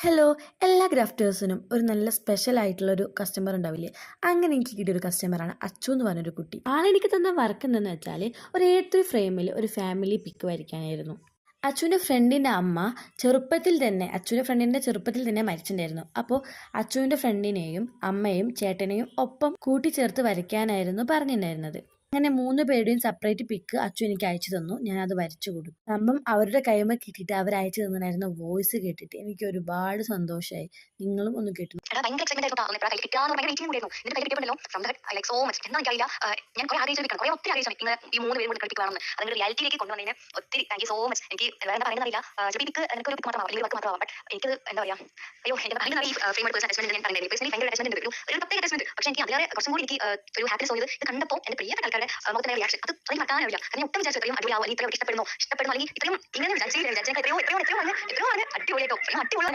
Hello, എല്ലാ ക്രാഫ്റ്റേഴ്സിനും ഒരു നല്ല സ്പെഷ്യൽ ആയിട്ടുള്ള ഒരു കസ്റ്റമർ ഉണ്ടാവില്ലേ? അങ്ങനെ എനിക്ക് കിട്ടിയ ഒരു കസ്റ്റമറാണ് അച്ചു എന്ന് പറഞ്ഞൊരു കുട്ടി. ആളെനിക്ക് തന്ന വർക്ക് എന്തെന്ന് വെച്ചാൽ ഒരു A3 ഫ്രെയിമിൽ ഒരു ഫാമിലി പിക്ക് വരയ്ക്കാനായിരുന്നു. അച്ചുവിൻ്റെ ഫ്രണ്ടിൻ്റെ അമ്മ അച്ചുവിൻ്റെ ഫ്രണ്ടിൻ്റെ ചെറുപ്പത്തിൽ തന്നെ മരിച്ചിട്ടുണ്ടായിരുന്നു. അപ്പോൾ അച്ചുവിൻ്റെ ഫ്രണ്ടിനെയും അമ്മയും ചേട്ടനെയും ഒപ്പം കൂട്ടിച്ചേർത്ത് വരയ്ക്കാനായിരുന്നു പറഞ്ഞിട്ടുണ്ടായിരുന്നത്. അങ്ങനെ 3 പേരുടെയും സെപ്പറേറ്റ് പിക്ക് അച്ചു എനിക്ക് അയച്ചു തന്നു. ഞാൻ അത് വരച്ചു കൊടുത്തു. സംഭവം അവരുടെ കൈമ കിട്ടിയിട്ട് അവർ അയച്ചു തന്നിട്ടുണ്ടായിരുന്ന വോയിസ് കേട്ടിട്ട് എനിക്ക് ഒരുപാട് സന്തോഷമായി. നിങ്ങളും ഒന്ന് കേട്ടു. ഭയങ്കര എക്സൈറ്റ്മെന്റ് ആയിരുന്നു കേട്ടോ. കയ്യിൽ കിട്ടാന്ന് ഭയങ്കര വെയിറ്റിംഗ് കൂടിയായിരുന്നു. എന്നിട്ട് കയ്യിൽ കിട്ടിയപ്പോഴല്ലോ from the like so much എന്താ എനിക്കറിയില്ല. ഞാൻ കുറെ ആഗ്രഹിച്ചു കുറെ ഒത്തിരി ആഗ്രഹിച്ചു ഇങ്ങനെ ഈ 3 പേരും കൂടി കളിപ്പിക്കണമെന്ന്. അതിന്റെ റിയാലിറ്റിയിലേക്ക് കൊണ്ടുവന്നതിന് ഒത്തിരി താങ്ക് യു സോ മച്ച്. എനിക്ക് വേറെ എന്താ പറയുന്നറിയില്ല. ചെറിയ എനിക്ക് ഒരു പിക്ക് മാത്രമാവാം അല്ലെങ്കിൽ വർക്ക് മാത്രമാവാം. ബട്ട് എനിക്ക് എന്താ പറയാ, അയ്യോ എന്റെ ഭയങ്കര ഈ ഫ്രെയിം പേഴ്സൺ അറ്റാച്ച്മെന്റ് ഞാൻ പറയുന്നത് പേഴ്സണലി ഭയങ്കര അറ്റാച്ച്മെന്റ് ഉണ്ട്. ഒരു പ്രത്യേക അറ്റാച്ച്മെന്റ്. പക്ഷേ എനിക്ക് അതിലേറെ കുറച്ചും കൂടി എനിക്ക് ഒരു ഹാപ്പിനെസ് തോന്നിയത് ഇത് കണ്ടപ്പോൾ എന്റെ പ്രിയപ്പെട്ട ആൾക്കാരുടെ മുഖത്തിന്റെ റിയാക്ഷൻ അത് അത്രയും മറക്കാനാവില്ല. കാരണം ഒട്ടും വിചാരിച്ചു ഇത്രയും അടിപൊളിയാവും, ഇത്രയും ഇഷ്ടപ്പെടുന്നു അല്ലെങ്കിൽ ഇത്രയും ഇങ്ങനെ വിചാരിച്ചില്ല. എത്രയോ അടിപൊളിയായിട്ടോ അടിപൊളി